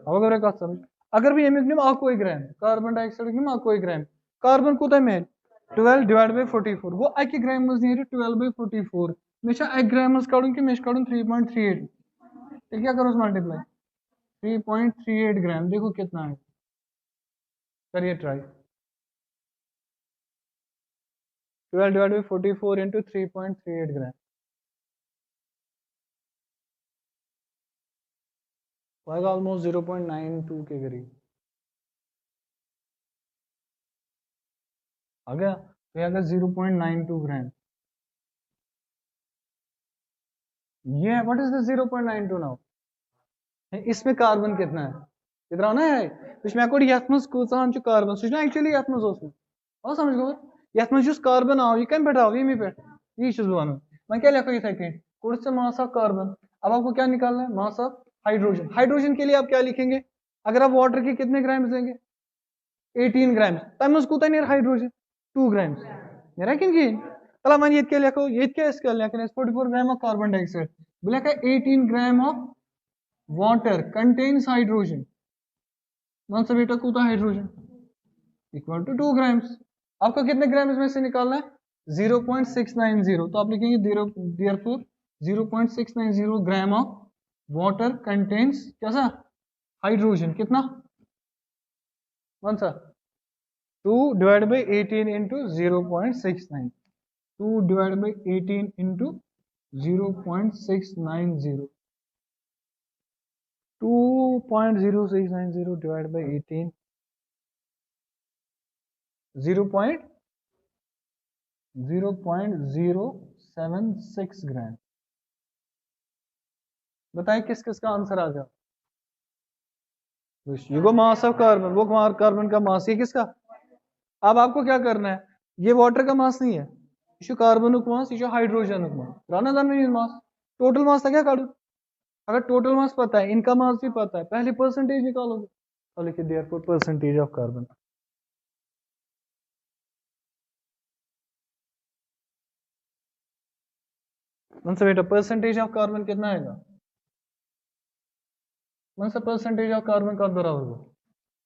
A: अगर एक समझ, अगर भी एमिक निम आको ग्राम कार्बन डाइऑक्साइड निम आको ग्राम, कार्बन कोता मेल 12 डिवाइड बाय 44 गो अके ग्राम मज नेर 12 बाय 44 मे छ अके ग्राम मज काडुन कि मे छ काडुन 3.38, तो क्या करो मल्टीप्लाई 3.38 ग्राम, देखो कितना है, करिए ट्राई। 12 डिवाइड बाय 44 इंटू 3.38 ग्राम आएगा ऑलमोस्ट 0.92 के करीब आ गया। तो ये आएगा 0.92 ग्राम। ये व्हाट इज द 0.92 नाउ? इसमें कार्बन कितना है? इतना ना है इसमें को यथ मज कूचान कार्बन सह एक्चुअली यथ मज और समझ गो यथ मज कार्बन आव ये कम पे आव ये पे ये वन वह क्या लिखो इथे कहीं कुछ से मास ऑफ कार्बन। अब आपको क्या निकालना है? Mass of hydrogen. हाइड्रोजन के लिए आप क्या लिखेंगे? अगर आप वाटर के कितने ग्राम्स देंगे? 18 ग्राम्स, तम मज कूता नियर हाइड्रोजन 2 ग्राम्स नियर कि तला वन ये लिखो ये क्या लिखन 44 ग्राम ऑफ कार्बन डाइऑक्साइड लिखा 18 gram of water contains hydrogen one सा बेटा कूता हाइड्रोजन इक्वल टू 2 ग्राम्स। आपको कितने ग्राम्स में से निकालना है? 0.690, तो आप लिखेंगे therefore 0.690 gram of water contains कैसा हाइड्रोजन, कितना? वन सा 2 divide by 18 into 0.69, 2 divide by 18 into 0.690, 2.0690 divided by 18 0.076 ग्राम। बताइए किस किस का आंसर आ गया? वो मास ऑफ कार्बन, वो कार्बन का मास, ये किसका? अब आपको क्या करना है? ये वाटर का मास नहीं है, ये कार्बन मास, ये हाइड्रोजन मास, राना दान में मास टोटल मास था क्या काटू? अगर टोटल मास पता है, इनका मास भी पता है, पहले परसेंटेज निकालोगे तो लिखिए देयरफॉर परसेंटेज ऑफ कार्बन। बेटा परसेंटेज ऑफ कार्बन कितना आएगा? परसेंटेज ऑफ कार्बन का बराबर हो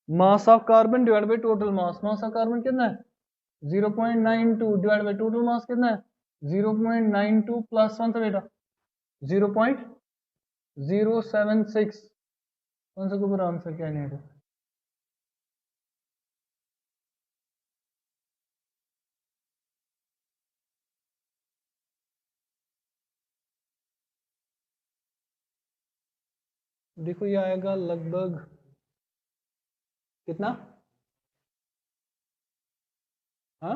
A: mass of carbon divide by total mass. Mass of carbon कितना है? 0.92 डिवाइड बाई टोटल मास कितना है? 0.92 प्लस वन था बेटा 0.076। कौन सा को आंसर क्या नहीं है? देखो ये आएगा लगभग कितना? हाँ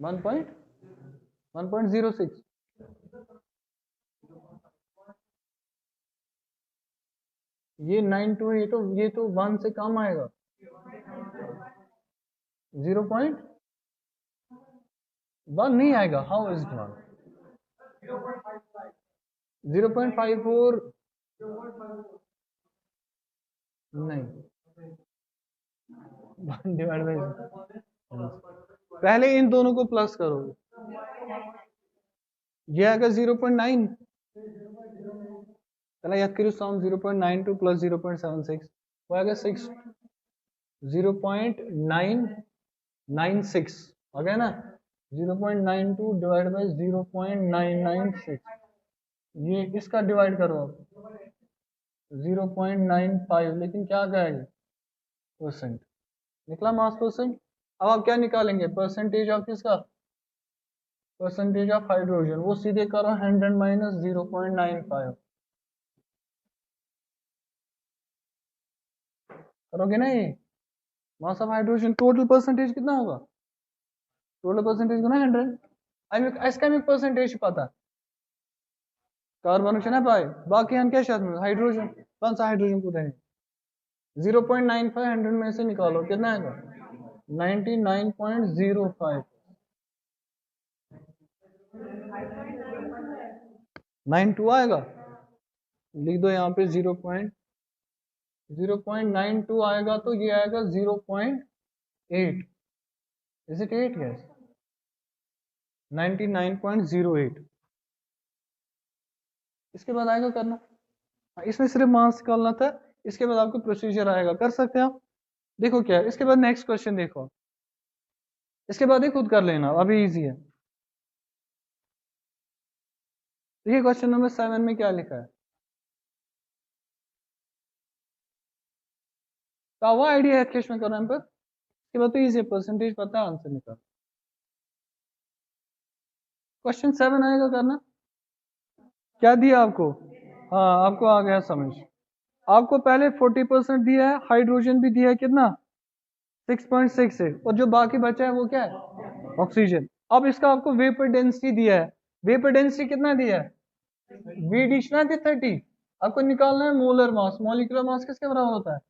A: 1.06। ये 92 है, ये तो 1 से कम आएगा 0.1 नहीं आएगा। हाउ इज इट 0.54 नहीं डिवाइड बाई पहले इन दोनों को प्लस करोगे, ये आएगा 0.9 चला याद करियो साउंड 0.92 प्लस 0.76 वो आएगा 6 0.996 आ गया ना 0.92 डिवाइड बाई 0.996 ये इसका डिवाइड करो आप 0.95, लेकिन क्या कहेगा परसेंट, निकला मास परसेंट। अब आप क्या निकालेंगे, परसेंटेज ऑफ किसका, परसेंटेज ऑफ हाइड्रोजन, वो सीधे करो 100 माइनस 0.95, करोगे ना ये, mass of hydrogen total percentage कितना होगा, टोटल परसेंटेज को ना 100, इसका भी परसेंटेज पता, कार्बन है ना पाए, बाकी हम क्या शामिल हाइड्रोजन, कौन सा हाइड्रोजन को देंगे 0.95 100 में से निकालो कितना आएगा 99.05, 92 आएगा, लिख दो यहाँ पे 0.92 आएगा, तो ये आएगा 0.8, इज इट 8, यस 99.08। इसके बाद आएगा करना, इसमें सिर्फ मास निकालना था, इसके बाद आपको प्रोसीजर आएगा, कर सकते हैं आप। देखो क्या है इसके बाद, नेक्स्ट क्वेश्चन देखो, इसके बाद ही खुद कर लेना, अभी इजी है। देखिए क्वेश्चन नंबर 7 में क्या लिखा है, तो वो आइडिया है कैश में करना पर, इसके बाद तो इजी है, परसेंटेज पता है, आंसर निकाल। क्वेश्चन 7 आएगा करना, क्या दिया आपको, हाँ आपको आ गया समझ, आपको पहले 40% दिया है, हाइड्रोजन भी दिया है कितना 6.6 है, और जो बाकी बचा है वो क्या है ऑक्सीजन। अब इसका आपको वेपर डेंसिटी दिया है, वेपर डेंसिटी कितना दिया है वी डिशना थी 30, आपको निकालना है मोलर मास, मॉलिक्यूलर मास किसके बराबर होता है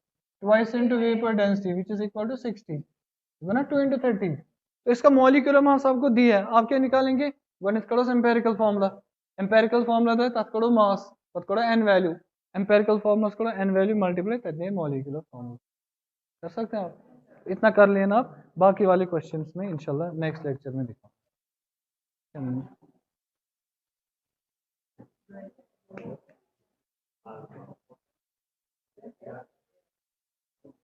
A: twice into vapour density which is equal to 60, ना 2 into 30, तो इसका मॉलिक्यूलर मास आपको दिया है, आप क्या निकालेंगे वन इसको एम्पेरिकल फार्मूला, एम्पेरिकल फार्मूला दे तत्को मास तत्को N value, empirical formula N value multiply करने मॉलिक्यूलर फार्मूला, कर सकते हैं आप, इतना कर लेना आप, बाकी वाले क्वेश्चंस में इंशाल्लाह नेक्स्ट लेक्चर में दिखाऊंगा।